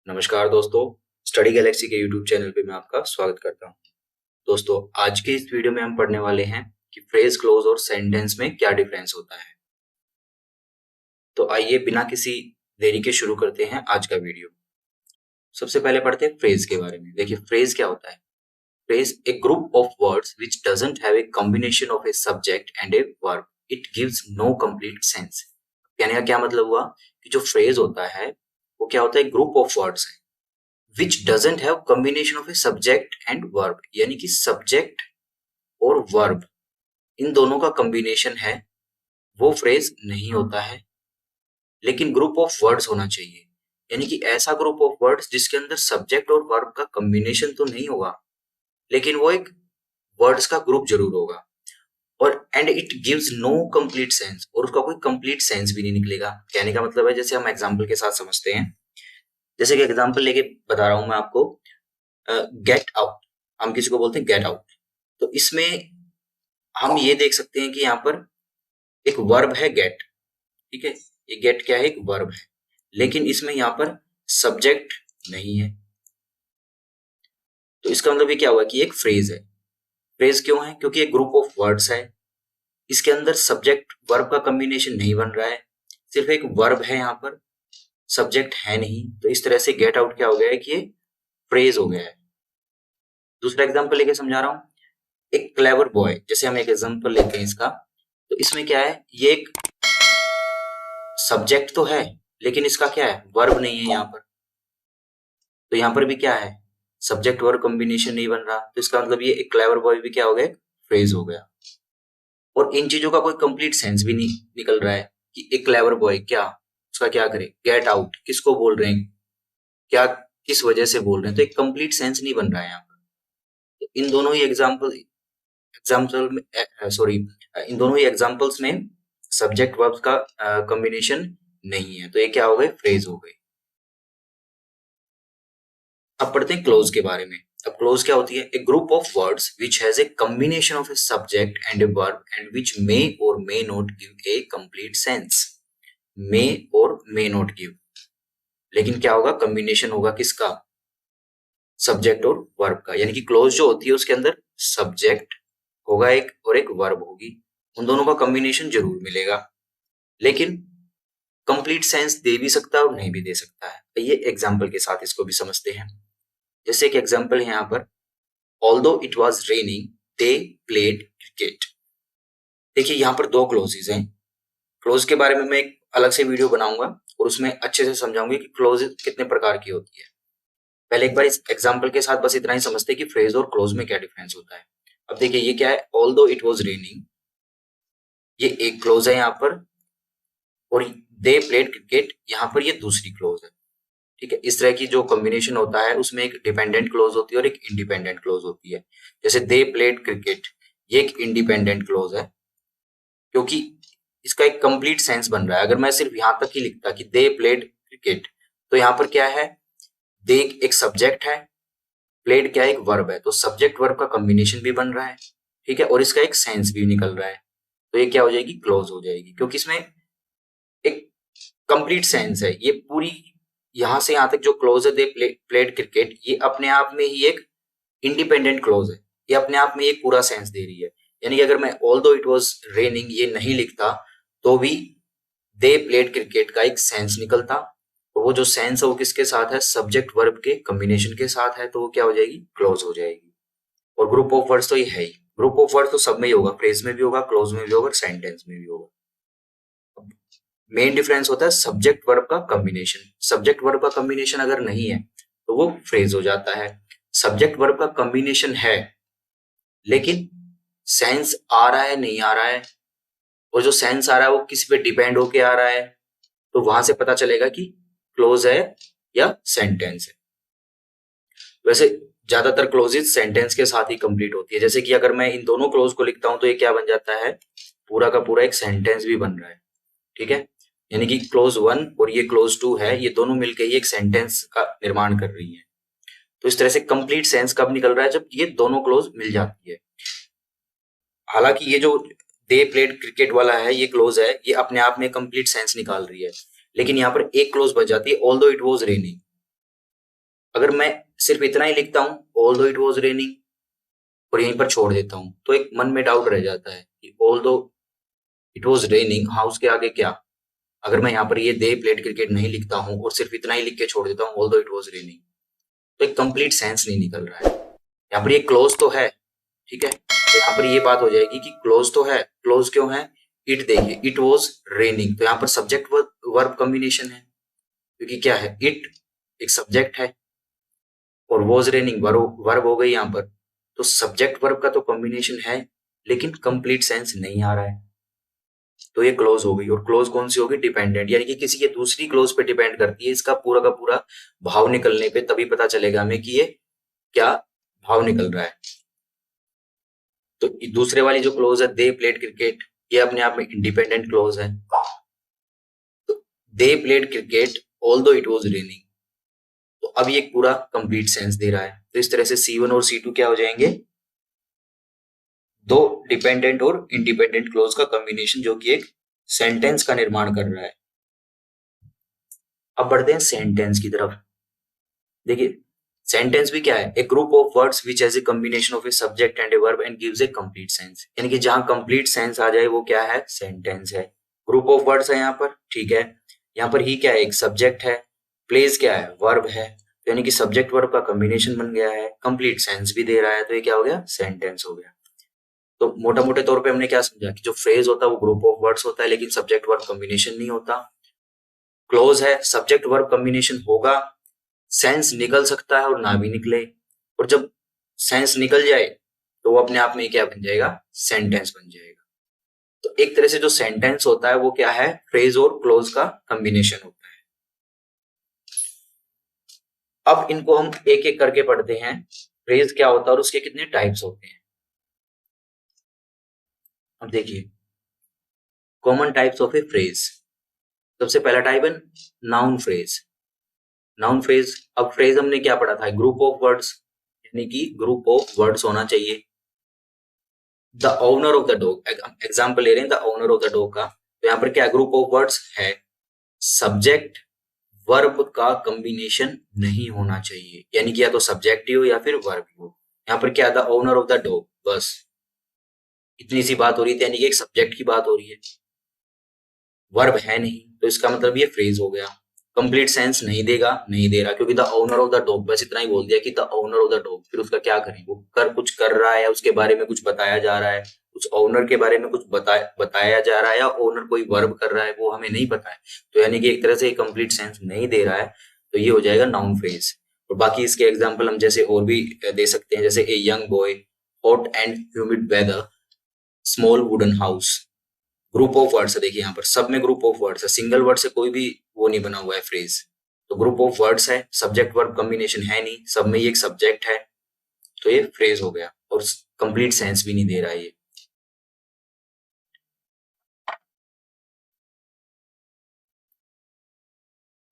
नमस्कार दोस्तों, study Galaxy के यूट्यूब चैनल पे मैं आपका स्वागत करता हूँ। दोस्तों, आज के इस वीडियो में हम पढ़ने वाले हैं कि फ्रेज, क्लोज और सेंटेंस में क्या डिफरेंस होता है। तो आइए बिना किसी देरी के शुरू करते हैं आज का वीडियो। सबसे पहले पढ़ते हैं फ्रेज के बारे में। देखिए फ्रेज क्या होता है। Phrase a group of words which doesn't have a combination of a subject and a verb, it gives no complete sense. कहने का क्या मतलब हुआ कि जो फ्रेज होता है वो क्या होता है, ग्रुप ऑफ वर्ड्स है which doesn't have combination of a subject and verb, यानी कि सब्जेक्ट और वर्ब इन दोनों का कॉम्बिनेशन है वो फ्रेज नहीं होता है, लेकिन ग्रुप ऑफ वर्ड्स होना चाहिए। यानी कि ऐसा ग्रुप ऑफ वर्ड्स जिसके अंदर सब्जेक्ट और वर्ब का कॉम्बिनेशन तो नहीं होगा, लेकिन वो एक वर्ड्स का ग्रुप जरूर होगा। और and it gives no complete sense, और उसका कोई कंप्लीट सेंस भी नहीं निकलेगा। कहने का मतलब है, जैसे हम एग्जाम्पल के साथ समझते हैं, जैसे कि एग्जाम्पल लेके बता रहा हूं मैं आपको। गेट आउट, हम किसी को बोलते हैं गेट आउट, तो इसमें हम ये देख सकते हैं कि यहाँ पर एक वर्ब है गेट। ठीक है, ये गेट क्या है, एक वर्ब है, लेकिन इसमें यहाँ पर सब्जेक्ट नहीं है। तो इसका मतलब ये क्या हुआ कि एक फ्रेज है। फ्रेज क्यों है? क्योंकि एक ग्रुप ऑफ वर्ड्स है, इसके अंदर सब्जेक्ट वर्ब का कॉम्बिनेशन नहीं बन रहा है, सिर्फ एक वर्ब है, यहाँ पर सब्जेक्ट है नहीं। तो इस तरह से गेट आउट क्या हो गया है कि ये फ्रेज हो गया है। दूसरा एग्जाम्पल लेके समझा रहा हूं। एक क्लेवर बॉय, जैसे हम एक एग्जांपल लेते हैं इसका, तो इसमें क्या है, ये एक सब्जेक्ट तो है, लेकिन इसका क्या है, वर्ब नहीं है यहाँ पर। तो यहाँ पर भी क्या है, सब्जेक्ट वर्ब कॉम्बिनेशन नहीं बन रहा, तो इसका मतलब ये एक क्लेवर बॉय भी क्या हो गया, फ्रेज हो गया। और इन चीजों का कोई कंप्लीट सेंस भी नहीं निकल रहा है कि एक क्लेवर बॉय क्या, उसका क्या करे, गेट आउट किसको बोल रहे हैं, क्या किस वजह से बोल रहे हैं, तो एक कंप्लीट सेंस नहीं बन रहा है यहाँ पर। तो इन दोनों ही एग्जाम्पल में सॉरी इन दोनों ही एग्जाम्पल्स में सब्जेक्ट वर्ब का कॉम्बिनेशन नहीं है, तो ये क्या हो गए, फ्रेज हो गए। अब पढ़ते हैं क्लोज के बारे में। अब क्लोज क्या होती है, a group of words which has a combination of a subject and a verb and which may or may not give a complete sense. May or may not give, लेकिन क्या होगा, कॉम्बिनेशन होगा किसका, subject और verb का। यानी कि close जो होती है उसके अंदर सब्जेक्ट होगा एक और एक वर्ब होगी, उन दोनों का कॉम्बिनेशन जरूर मिलेगा, लेकिन कंप्लीट सेंस दे भी सकता है और नहीं भी दे सकता है। तो ये एग्जाम्पल के साथ इसको भी समझते हैं। जैसे एक एग्जाम्पल है यहाँ पर, although it was raining they played cricket. देखिए यहाँ पर दो क्लोजेज हैं। क्लोज के बारे में मैं एक अलग से वीडियो बनाऊंगा और उसमें अच्छे से समझाऊंगी कि क्लोज कितने प्रकार की होती है। पहले एक बार इस एग्जाम्पल के साथ बस इतना ही समझते हैं कि फ्रेज और क्लोज में क्या डिफरेंस होता है। अब देखिए ये क्या है, ऑल्दो इट वॉज रेनिंग, ये एक क्लोज है यहाँ पर, और दे प्लेड क्रिकेट यहाँ पर ये दूसरी क्लोज है। ठीक है, इस तरह की जो कॉम्बिनेशन होता है उसमें एक डिपेंडेंट क्लोज होती है और एक इंडिपेंडेंट क्लोज होती है। जैसे दे प्लेड क्रिकेट, ये एक इंडिपेंडेंट क्लोज है, क्योंकि इसका एक कंप्लीट सेंस बन रहा है। अगर मैं सिर्फ यहां तक ही लिखता कि दे प्लेड क्रिकेट, तो यहाँ पर क्या है, दे एक सब्जेक्ट है, प्लेड क्या है, एक वर्ब है, तो सब्जेक्ट वर्ब का कॉम्बिनेशन भी बन रहा है। ठीक है, और इसका एक सेंस भी निकल रहा है, तो ये क्या हो जाएगी, क्लोज हो जाएगी, क्योंकि इसमें एक कंप्लीट सेंस है। ये पूरी यहां से यहां तक जो क्लोज है, दे प्लेड क्रिकेट, ये अपने आप में ही एक इंडिपेंडेंट क्लोज है, ये अपने आप में एक पूरा सेंस दे रही है। यानी कि अगर मैं ऑल्दो इट वाज रेनिंग ये नहीं लिखता, तो भी दे प्लेड क्रिकेट का एक सेंस निकलता, और वो जो सेंस है वो किसके साथ है, सब्जेक्ट वर्ब के कॉम्बिनेशन के साथ है, तो वो क्या हो जाएगी, क्लोज हो जाएगी। और ग्रुप ऑफ वर्ड्स तो ये है ही, ग्रुप ऑफ वर्ड्स तो सब में ही होगा, फ्रेज में भी होगा, क्लोज में भी होगा, सेंटेंस में भी होगा। मेन डिफरेंस होता है सब्जेक्ट वर्ब का कॉम्बिनेशन। सब्जेक्ट वर्ब का कॉम्बिनेशन अगर नहीं है तो वो फ्रेज हो जाता है। सब्जेक्ट वर्ब का कॉम्बिनेशन है, लेकिन सेंस आ रहा है, नहीं आ रहा है, और जो सेंस आ रहा है वो किस पे डिपेंड होके आ रहा है, तो वहां से पता चलेगा कि क्लोज है या सेंटेंस है। वैसे ज्यादातर क्लोजेज सेंटेंस के साथ ही कंप्लीट होती है। जैसे कि अगर मैं इन दोनों क्लोज को लिखता हूं तो ये क्या बन जाता है, पूरा का पूरा एक सेंटेंस भी बन रहा है। ठीक है, यानी कि क्लोज वन और ये क्लोज टू है, ये दोनों मिलकर ही एक सेंटेंस का निर्माण कर रही है। तो इस तरह से कंप्लीट सेंस कब निकल रहा है, जब ये दोनों क्लोज मिल जाती है। हालांकि ये जो दे प्लेड क्रिकेट वाला है, ये क्लोज है, ये अपने आप में कंप्लीट सेंस निकाल रही है, लेकिन यहाँ पर एक क्लोज बच जाती है, ऑल्दो इट वाज रेनिंग। अगर मैं सिर्फ इतना ही लिखता हूँ, ऑल्दो इट वाज रेनिंग, और यहीं पर छोड़ देता हूँ, तो एक मन में डाउट रह जाता है कि although it was raining, house के आगे क्या? अगर मैं यहाँ पर ये दे प्लेड क्रिकेट नहीं लिखता हूँ और सिर्फ इतना ही लिख के छोड़ देता हूँ, ऑल्दो इट वाज रेनिंग, तो एक कंप्लीट सेंस नहीं निकल रहा है। यहाँ पर ये क्लोज तो है, ठीक है, तो यहाँ पर ये बात हो जाएगी कि क्लोज तो है, क्लोज क्यों है? इट देखिए, इट वाज रेनिंग, तो यहाँ पर सब्जेक्ट वर्ब कॉम्बिनेशन है, क्योंकि क्या है, इट एक सब्जेक्ट है और वॉज रेनिंग वर्ब हो गई यहाँ पर, तो सब्जेक्ट वर्ब का तो कॉम्बिनेशन है, लेकिन कंप्लीट सेंस नहीं आ रहा है, तो ये क्लोज हो गई। और क्लोज कौन सी होगी? डिपेंडेंट, यानी कि किसी के दूसरी क्लोज पे डिपेंड करती है। इसका पूरा का पूरा भाव निकलने पे तभी पता चलेगा हमें कि ये क्या भाव निकल रहा है। तो दूसरे वाली जो क्लोज है, दे प्लेड क्रिकेट, ये अपने आप में इंडिपेंडेंट क्लोज है। They played cricket although it was raining, तो अब ये पूरा कंप्लीट सेंस दे रहा है। तो इस तरह से C1 और C2 क्या हो जाएंगे? दो डिपेंडेंट और इंडिपेंडेंट क्लोज का कॉम्बिनेशन, जो कि एक सेंटेंस का निर्माण कर रहा है। अब बढ़ते हैं सेंटेंस की तरफ। देखिए, सेंटेंस भी क्या है? A group of words which has a combination of a subject and a verb and gives a complete sense, यानी कि जहां कंप्लीट सेंस आ जाए वो क्या है? सेंटेंस है। ग्रुप ऑफ वर्ड्स है यहाँ पर, ठीक है, यहाँ पर ही क्या है? एक सब्जेक्ट है, प्लेस क्या है? वर्ब है, तो यानी कि सब्जेक्ट वर्ब का कॉम्बिनेशन बन गया है, कंप्लीट सेंस भी दे रहा है, तो ये क्या हो गया? सेंटेंस हो गया। तो मोटा मोटे तौर पे हमने क्या समझा कि जो फ्रेज होता है वो ग्रुप ऑफ वर्ड्स होता है, लेकिन सब्जेक्ट वर्ब कॉम्बिनेशन नहीं होता। क्लोज है, सब्जेक्ट वर्ब कॉम्बिनेशन होगा, सेंस निकल सकता है और ना भी निकले, और जब सेंस निकल जाए तो वो अपने आप में क्या बन जाएगा? सेंटेंस बन जाएगा। तो एक तरह से जो सेंटेंस होता है वो क्या है? फ्रेज और क्लोज का कॉम्बिनेशन होता है। अब इनको हम एक एक करके पढ़ते हैं। फ्रेज क्या होता है और उसके कितने टाइप्स होते हैं। अब देखिए, common types of A phrase. सबसे पहला टाइप है नाउन फ्रेज। नाउन फ्रेज, अब फ्रेज हमने क्या पढ़ा था? ग्रुप ऑफ वर्ड्स, यानी कि ग्रुप ऑफ वर्ड्स होना चाहिए। The owner of the dog, example ले रहे हैं the owner of the dog का, तो यहाँ पर क्या ग्रुप ऑफ वर्ड्स है? सब्जेक्ट वर्ब का कॉम्बिनेशन नहीं होना चाहिए, यानी कि या तो सब्जेक्ट ही हो या फिर वर्ब ही हो। यहाँ पर क्या? The owner of the dog, बस इतनी सी बात हो रही है, यानी कि एक सब्जेक्ट की बात हो रही है, वर्ब है नहीं, तो इसका मतलब ये फ्रेज हो गया। कंप्लीट सेंस नहीं देगा, नहीं दे रहा, क्योंकि the owner of the dog, बस इतना ही बोल दिया कि the owner of the dog, फिर उसका क्या करें? वो कुछ कर रहा है या उसके बारे में कुछ बताया जा रहा है, उस ओनर के बारे में कुछ बताया जा रहा है, या ओनर कोई वर्ब कर रहा है, वो हमें नहीं पता है, तो यानी कि एक तरह से कंप्लीट सेंस नहीं दे रहा है, तो ये हो जाएगा नाउन फ्रेज। और बाकी इसके एग्जाम्पल हम जैसे और भी दे सकते हैं, जैसे a young boy, hot and humid weather, small wooden house. Group of words है, देखिए यहाँ पर सब में ग्रुप ऑफ वर्ड्स है, सिंगल वर्ड से कोई भी वो नहीं बना हुआ है फ्रेज, तो ग्रुप ऑफ वर्ड्स है, सब्जेक्ट वर्ब कॉम्बिनेशन है नहीं, सब में ये एक सब्जेक्ट है, तो ये फ्रेज हो गया और कंप्लीट सेंस भी नहीं दे रहा है ये।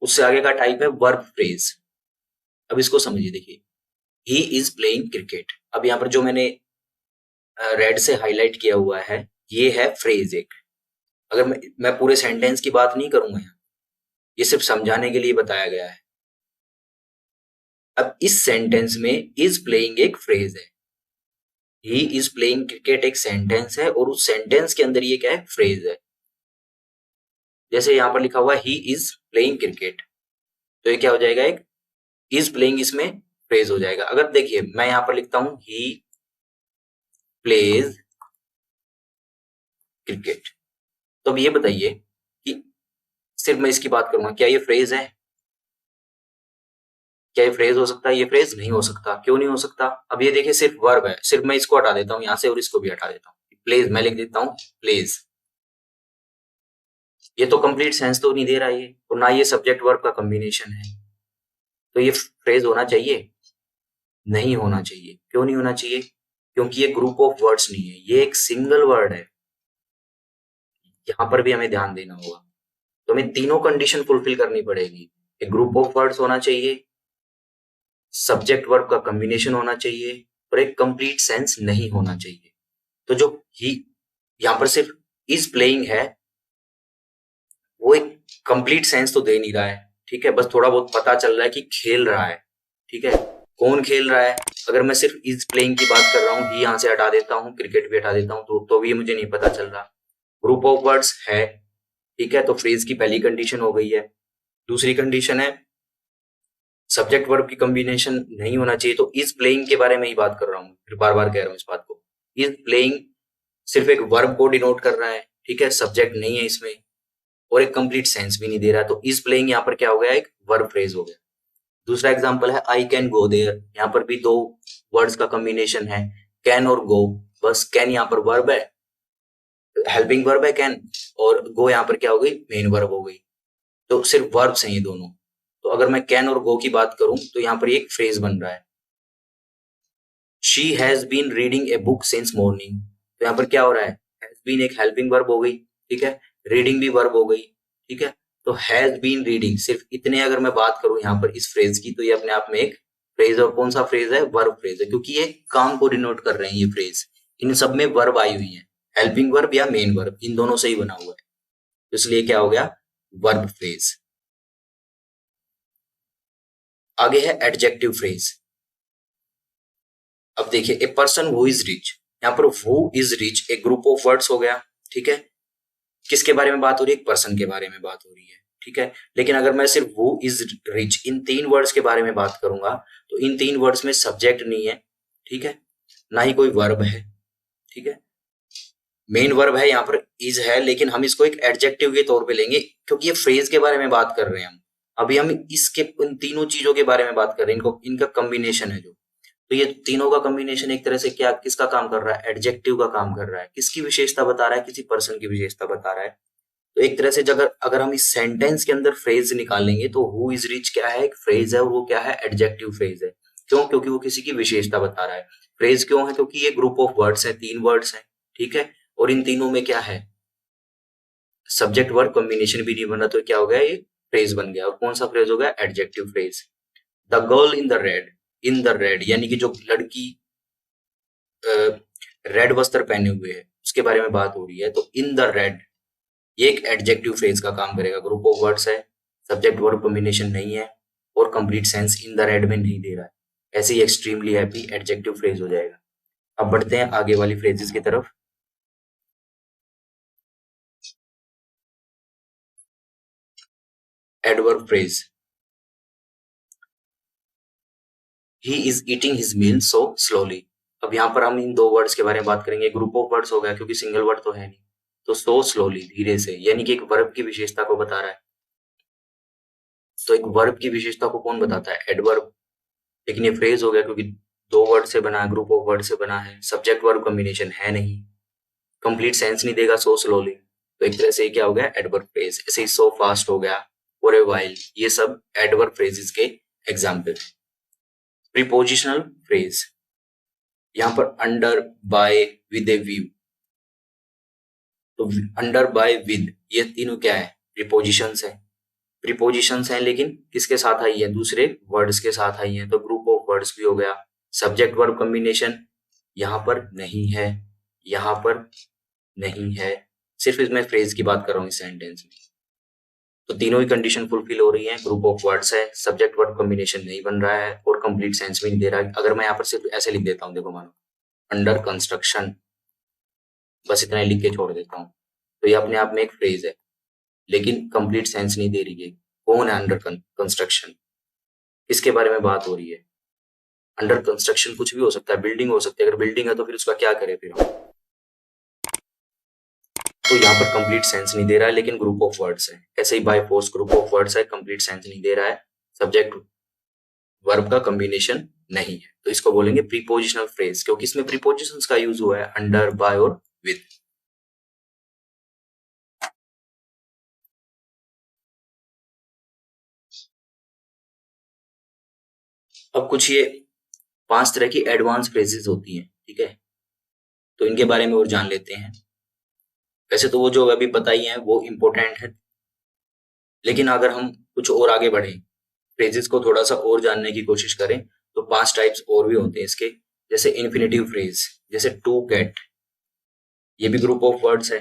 उससे आगे का टाइप है वर्ब फ्रेज। अब इसको समझिए, देखिए, ही इज प्लेइंग क्रिकेट, अब यहाँ पर जो मैंने रेड से हाईलाइट किया हुआ है, ये है फ्रेज एक। अगर मैं पूरे सेंटेंस की बात नहीं करूंगा यहाँ, ये सिर्फ समझाने के लिए बताया गया है। अब इस सेंटेंस में इज प्लेइंग एक फ्रेज है, ही इज प्लेइंग क्रिकेट एक सेंटेंस है, और उस सेंटेंस के अंदर ये क्या है? फ्रेज है। जैसे यहाँ पर लिखा हुआ ही इज प्लेइंग क्रिकेट, तो ये क्या हो जाएगा? एक इज प्लेइंग इसमें फ्रेज हो जाएगा। अगर देखिए मैं यहाँ पर लिखता हूं ही प्लेज क्रिकेट, तो अब ये बताइए कि सिर्फ मैं इसकी बात करूंगा, क्या ये फ्रेज है? क्या ये फ्रेज हो सकता है? ये फ्रेज नहीं हो सकता। क्यों नहीं हो सकता? अब ये देखिए सिर्फ वर्ब है, सिर्फ मैं इसको हटा देता हूँ यहाँ से और इसको भी हटा देता हूँ, प्लेज मैं लिख देता हूँ प्लेज, ये तो कंप्लीट सेंस तो नहीं दे रहा ये, और ना ये सब्जेक्ट वर्ब का कॉम्बिनेशन है, तो ये फ्रेज होना चाहिए? नहीं होना चाहिए। क्यों नहीं होना चाहिए? क्योंकि ये ग्रुप ऑफ वर्ड्स नहीं है, ये एक सिंगल वर्ड है। यहाँ पर भी हमें ध्यान देना होगा, तो हमें तीनों कंडीशन फुलफिल करनी पड़ेगी। एक ग्रुप ऑफ वर्ड्स होना चाहिए, सब्जेक्ट वर्ब का कॉम्बिनेशन होना चाहिए, और एक कंप्लीट सेंस नहीं होना चाहिए। तो जो ही यहाँ पर सिर्फ इज प्लेइंग है, वो एक कंप्लीट सेंस तो दे नहीं रहा है, ठीक है, बस थोड़ा बहुत पता चल रहा है कि खेल रहा है, ठीक है। कौन खेल रहा है, अगर मैं सिर्फ इज प्लेइंग की बात कर रहा हूँ, ही यहाँ से हटा देता हूँ, क्रिकेट भी हटा देता हूँ, तो भी मुझे नहीं पता चल रहा। ग्रुप ऑफ वर्ड्स है, ठीक है, तो फ्रेज की पहली कंडीशन हो गई है। दूसरी कंडीशन है सब्जेक्ट वर्ब की कॉम्बिनेशन नहीं होना चाहिए, तो इज प्लेइंग के बारे में ही बात कर रहा हूँ, फिर बार बार कह रहा हूँ इस बात को। इज प्लेइंग सिर्फ एक वर्ब को डिनोट कर रहा है, ठीक है, सब्जेक्ट नहीं है इसमें, और एक कंप्लीट सेंस भी नहीं दे रहा है, तो इज प्लेइंग यहाँ पर क्या हो गया, एक वर्ब फ्रेज हो गया। दूसरा एग्जांपल है आई कैन गो देयर, यहाँ पर भी दो वर्ड्स का कॉम्बिनेशन है, कैन और गो, बस कैन यहाँ पर वर्ब है, हेल्पिंग वर्ब है कैन, और गो यहाँ पर क्या हो गई, मेन वर्ब हो गई, तो सिर्फ वर्ब्स हैं ये दोनों। तो अगर मैं कैन और गो की बात करूं तो यहाँ पर एक फ्रेज बन रहा है, she has been reading a book since morning, तो यहाँ पर क्या हो रहा है, हैज बीन एक हेल्पिंग वर्ब हो गई, ठीक है, रीडिंग भी वर्ब हो गई, ठीक है, तो हैज बीन रीडिंग, सिर्फ इतने अगर मैं बात करूं यहाँ पर इस फ्रेज की, तो ये अपने आप में एक फ्रेज, और कौन सा फ्रेज है, वर्ब फ्रेज है, क्योंकि ये काम को डिनोट कर रहे हैं ये फ्रेज, इन सब में वर्ब आई हुई है, हेल्पिंग वर्ब या मेन वर्ब, इन दोनों से ही बना हुआ है, तो इसलिए क्या हो गया, वर्ब फ्रेज। आगे है एडजेक्टिव फ्रेज। अब देखिए, a person who is rich, यहाँ पर हु इज रिच एक ग्रुप ऑफ वर्ड्स हो गया, ठीक है, किसके बारे में बात हो रही है, एक पर्सन के बारे में बात हो रही है, ठीक है, लेकिन अगर मैं सिर्फ हु इज रिच इन तीन वर्ड्स के बारे में बात करूंगा, तो इन तीन वर्ड्स में सब्जेक्ट नहीं है, ठीक है, ना ही कोई वर्ब है, ठीक है, मेन वर्ब है यहाँ पर इज है, लेकिन हम इसको एक एडजेक्टिव के तौर पे लेंगे, क्योंकि ये फ्रेज के बारे में बात कर रहे हैं हम, अभी हम इसके इन तीनों चीजों के बारे में बात कर रहे हैं, इनको इनका कॉम्बिनेशन है जो, तो ये तीनों का कॉम्बिनेशन एक तरह से क्या किसका काम कर रहा है, एडजेक्टिव का काम कर रहा है, किसकी विशेषता बता रहा है, किसी पर्सन की विशेषता बता रहा है। तो एक तरह से अगर अगर हम इस सेंटेंस के अंदर फ्रेज निकालेंगे, तो हु इज रिच क्या है, एक फ्रेज है, और वो क्या है, एडजेक्टिव फ्रेज है। क्यों, क्योंकि वो किसी की विशेषता बता रहा है। फ्रेज क्यों है, क्योंकि ये ग्रुप ऑफ वर्ड्स है, तीन वर्ड्स है, ठीक है, और इन तीनों में क्या है, सब्जेक्ट वर्ब कॉम्बिनेशन भी नहीं बना, तो क्या हो गया, ये फ्रेज बन गया, और कौन सा फ्रेज हो गया, adjective phrase. The girl in the red, यानी कि जो लड़की रेड वस्त्र पहने हुए है उसके बारे में बात हो रही है, तो इन द रेड ये एक एडजेक्टिव फ्रेज का काम करेगा, ग्रुप ऑफ वर्ड्स है, सब्जेक्ट वर्ब कॉम्बिनेशन नहीं है, और complete sense in the red में नहीं दे रहा है, ऐसे ही एक्सट्रीमली हैप्पी एडजेक्टिव फ्रेज हो जाएगा। अब बढ़ते हैं आगे वाली फ्रेजेस की तरफ। Adverb phrase, he is eating his meal so slowly, अब यहाँ पर हम इन दो वर्ड्स के बारे में बात करेंगे, ग्रुप ऑफ वर्ड्स हो गया क्योंकि सिंगल वर्ड तो है नहीं, तो सो स्लोली धीरे से, यानी कि एक वर्ब की विशेषता को बता रहा है, तो एक वर्ब की विशेषता को कौन बताता है, एडवर्ब, लेकिन ये फ्रेज हो गया क्योंकि दो वर्ड से बना है, ग्रुप ऑफ वर्ड से बना है, सब्जेक्ट वर्ब कॉम्बिनेशन है नहीं, कंप्लीट सेंस नहीं देगा सो स्लोली, तो एक तरह से क्या हो गया, एडवर्ब फ्रेज। ऐसे ही सो फास्ट हो गया, फॉर ए व्हाइल, ये सब एडवर्ब फ्रेजेस के एग्जाम्पल। प्रीपोजिशनल फ्रेज, यहाँ पर under, by, with a view, तो अंडर, बाय, विद, ये तीनों क्या है, प्रीपोजिशंस है, प्रीपोजिशंस हैं, लेकिन किसके साथ आई है, दूसरे वर्ड्स के साथ आई है, तो ग्रुप ऑफ वर्ड्स भी हो गया। सब्जेक्ट वर्ब कॉम्बिनेशन यहाँ पर नहीं है, यहाँ पर नहीं है, सिर्फ इसमें फ्रेज की बात कर रहा हूँ इस सेंटेंस में, तो तीनों ही कंडीशन फुलफिल हो रही है, ग्रुप ऑफ वर्ड्स है, सब्जेक्ट वर्ब कॉम्बिनेशन नहीं बन रहा है, और कंप्लीट सेंस भी नहीं दे रहा है। अगर मैं यहाँ पर सिर्फ ऐसे लिख देता हूँ, देखो मानो अंडर कंस्ट्रक्शन, बस इतना ही लिख के छोड़ देता हूँ, तो ये अपने आप में एक फ्रेज है, लेकिन कंप्लीट सेंस नहीं दे रही है। कौन है अंडर कंस्ट्रक्शन, किसके बारे में बात हो रही है, अंडर कंस्ट्रक्शन कुछ भी हो सकता है, बिल्डिंग हो सकती है, अगर बिल्डिंग है तो फिर उसका क्या करें फिर हम, तो यहाँ पर कंप्लीट सेंस नहीं दे रहा है, लेकिन ग्रुप ऑफ वर्ड्स है। ऐसे ही by force group of words है, कंप्लीट सेंस नहीं दे रहा है, सब्जेक्ट वर्ब का कॉम्बिनेशन नहीं है, तो इसको बोलेंगे प्रीपोजिशनल फ्रेज, क्योंकि इसमें प्रीपोजिशंस का यूज हुआ है, अंडर, बाय और विद। अब कुछ ये 5 तरह की एडवांस फ्रेजेस होती हैं, ठीक है, तो इनके बारे में और जान लेते हैं। वैसे तो वो जो अभी बताई हैं वो इम्पोर्टेंट है, लेकिन अगर हम कुछ और आगे बढ़े, फ्रेजेस को थोड़ा सा और जानने की कोशिश करें, तो 5 टाइप्स और भी होते हैं इसके, जैसे इन्फिनेटिव फ्रेज, जैसे टू गेट, ये भी ग्रुप ऑफ वर्ड्स है,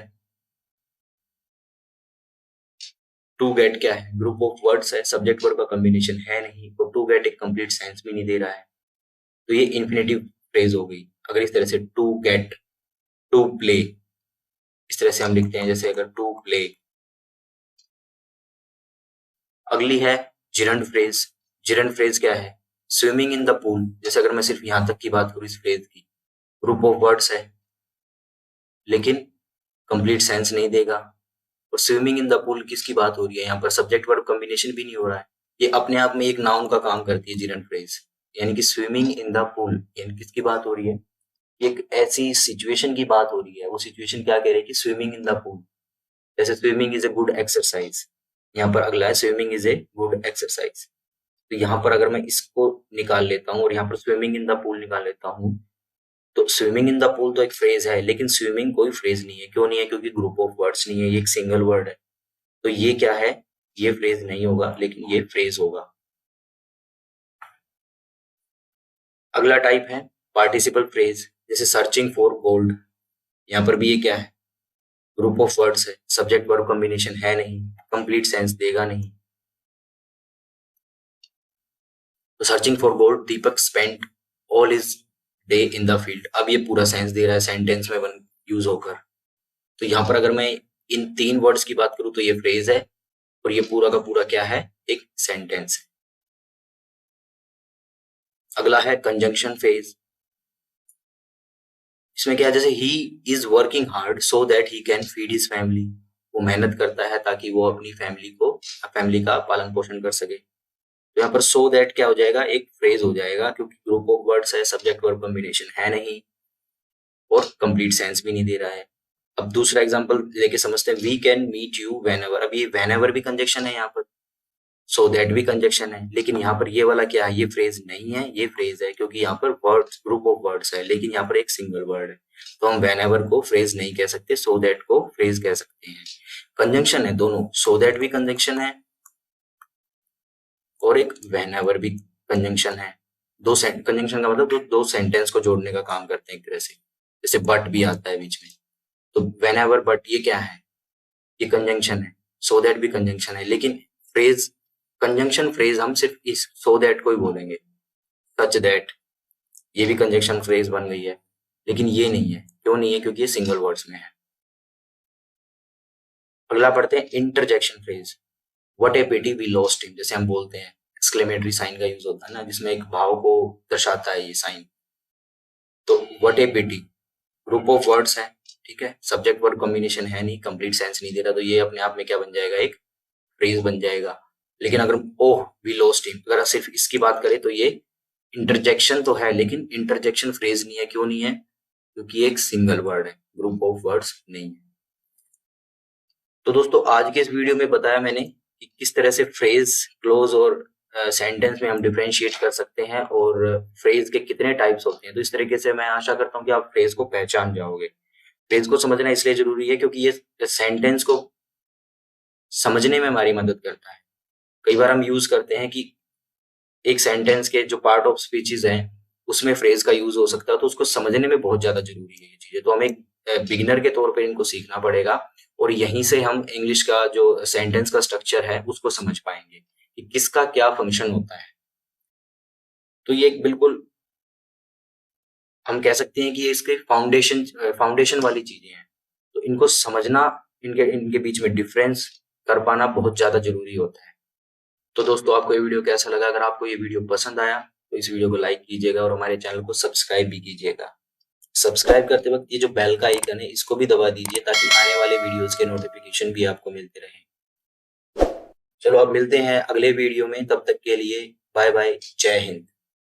टू गेट क्या है, ग्रुप ऑफ वर्ड्स है, सब्जेक्ट वर्ब का कॉम्बिनेशन है नहीं, और टू गेट एक कंप्लीट सेंस भी नहीं दे रहा है, तो ये इन्फिनेटिव फ्रेज हो गई। अगर इस तरह से टू गेट, टू प्ले, इस तरह से हम लिखते हैं, जैसे अगर टू प्ले। अगली है जिरंड फ्रेज। जिरंड फ्रेज क्या है, स्विमिंग इन द पूल। जैसे अगर मैं सिर्फ यहां तक की बात करूं इस फ्रेज की, ग्रुप ऑफ वर्ड्स है लेकिन कंप्लीट सेंस नहीं देगा। और स्विमिंग इन द पूल किसकी बात हो रही है, यहाँ पर सब्जेक्ट वर्ब कॉम्बिनेशन भी नहीं हो रहा है, ये अपने आप में एक नाउन का काम करती है जिरंड फ्रेज। यानी कि स्विमिंग इन द पूल, यानी किसकी बात हो रही है, एक ऐसी सिचुएशन की बात हो रही है। वो सिचुएशन क्या कह रही है कि स्विमिंग इन द पूल। जैसे swimming is a good exercise, यहाँ पर अगला है swimming is a good exercise. तो यहाँ पर अगर मैं इसको निकाल लेता हूँ और यहाँ पर स्विमिंग इन द पूल निकाल लेता हूँ, तो स्विमिंग इन द पूल तो एक फ्रेज है, लेकिन स्विमिंग कोई फ्रेज नहीं है। क्यों नहीं है, क्योंकि ग्रुप ऑफ वर्ड्स नहीं है, ये एक सिंगल वर्ड है। तो ये क्या है, ये फ्रेज नहीं होगा, लेकिन ये फ्रेज होगा। अगला टाइप है पार्टिसिपल फ्रेज। जैसे सर्चिंग फॉर गोल्ड, यहाँ पर भी ये क्या है, ग्रुप ऑफ वर्ड्स है, सब्जेक्ट वर्ब कॉम्बिनेशन है नहीं, कंप्लीट सेंस देगा नहीं। तो searching for gold, Deepak spent all his day in the field. अब ये पूरा सेंस दे रहा है सेंटेंस में वन यूज होकर। तो यहाँ पर अगर मैं इन तीन वर्ड्स की बात करूं तो ये फ्रेज है, और ये पूरा का पूरा क्या है, एक सेंटेंस है। अगला है कंजंक्शन फेज। इसमें क्या है, जैसे he is working hard so that he can feed his family. वो मेहनत करता है ताकि वो अपनी फैमिली का पालन पोषण कर सके। तो यहाँ पर सो दैट क्या हो जाएगा, एक फ्रेज हो जाएगा, क्योंकि ग्रुप ऑफ वर्ड्स है, सब्जेक्ट वर्ब कॉम्बिनेशन है नहीं, और कंप्लीट सेंस भी नहीं दे रहा है। अब दूसरा एग्जांपल लेके समझते हैं, we can meet you whenever. अब ये वेन एवर भी कंजक्शन है यहाँ पर, सो दैट भी कंजक्शन है, लेकिन यहाँ पर ये वाला क्या है, ये फ्रेज नहीं है, ये फ्रेज है, क्योंकि यहाँ पर वर्ड्स ग्रुप ऑफ वर्ड्स है, लेकिन यहाँ पर एक सिंगल वर्ड है। तो हम वेन एवर को फ्रेज नहीं कह सकते, सो दैट को फ्रेज कह सकते हैं। कंजंक्शन है दोनों, सो दैट भी कंजंक्शन है और एक वेन एवर भी कंजंक्शन है। कंजंक्शन का मतलब दो सेंटेंस को जोड़ने का काम करते हैं एक तरह से। जैसे बट भी आता है बीच में, तो वेन एवर बट, ये क्या है, ये कंजंक्शन है। सो दैट भी कंजंक्शन है, लेकिन फ्रेज, कंजंक्शन फ्रेज हम सिर्फ इस सो दैट को ही बोलेंगे। सच दैट, ये भी कंजंक्शन फ्रेज बन गई है, लेकिन ये नहीं है। क्यों नहीं है, क्योंकि ये सिंगल वर्ड्स में है। अगला पढ़ते हैं interjection phrase. What a pity we lost him. जैसे हम बोलते हैं, एक्सक्लेमेटरी साइन का यूज होता है ना, जिसमें एक भाव को दर्शाता है ये साइन। तो what a pity, group of words है, ठीक है, सब्जेक्ट वर्ब कॉम्बिनेशन है नहीं, कंप्लीट सेंस नहीं दे रहा, तो ये अपने आप में क्या बन जाएगा, एक फ्रेज बन जाएगा। लेकिन अगर ओह वी लॉस्ट हिम, अगर सिर्फ इसकी बात करें तो ये इंटरजेक्शन तो है, लेकिन इंटरजेक्शन फ्रेज नहीं है। क्यों नहीं है, क्योंकि एक सिंगल वर्ड है, ग्रुप ऑफ वर्ड्स नहीं है। तो दोस्तों आज के इस वीडियो में बताया मैंने कि किस तरह से फ्रेज, क्लोज और सेंटेंस में हम डिफरेंशिएट कर सकते हैं, और फ्रेज के कितने टाइप्स होते हैं। तो इस तरीके से मैं आशा करता हूँ कि आप फ्रेज को पहचान जाओगे। फ्रेज को समझना इसलिए जरूरी है क्योंकि ये सेंटेंस को समझने में हमारी मदद करता है। कई बार हम यूज करते हैं कि एक सेंटेंस के जो पार्ट ऑफ स्पीचेस हैं उसमें फ्रेज का यूज हो सकता है, तो उसको समझने में बहुत ज्यादा जरूरी है ये चीजें। तो हमें बिगिनर के तौर पर इनको सीखना पड़ेगा, और यहीं से हम इंग्लिश का जो सेंटेंस का स्ट्रक्चर है उसको समझ पाएंगे कि किसका क्या फंक्शन होता है। तो ये एक बिल्कुल हम कह सकते हैं कि ये इसके फाउंडेशन वाली चीजें हैं। तो इनको समझना, इनके इनके बीच में डिफरेंस कर पाना बहुत ज्यादा जरूरी होता है। तो दोस्तों आपको ये वीडियो कैसा लगा, अगर आपको ये वीडियो पसंद आया तो इस वीडियो को लाइक कीजिएगा और हमारे चैनल को सब्सक्राइब भी कीजिएगा। सब्सक्राइब करते वक्त ये जो बेल का आइकन है इसको भी दबा दीजिए, ताकि आने वाले वीडियोस के नोटिफिकेशन भी आपको मिलते रहें। चलो अब मिलते हैं अगले वीडियो में, तब तक के लिए बाय बाय, जय हिंद।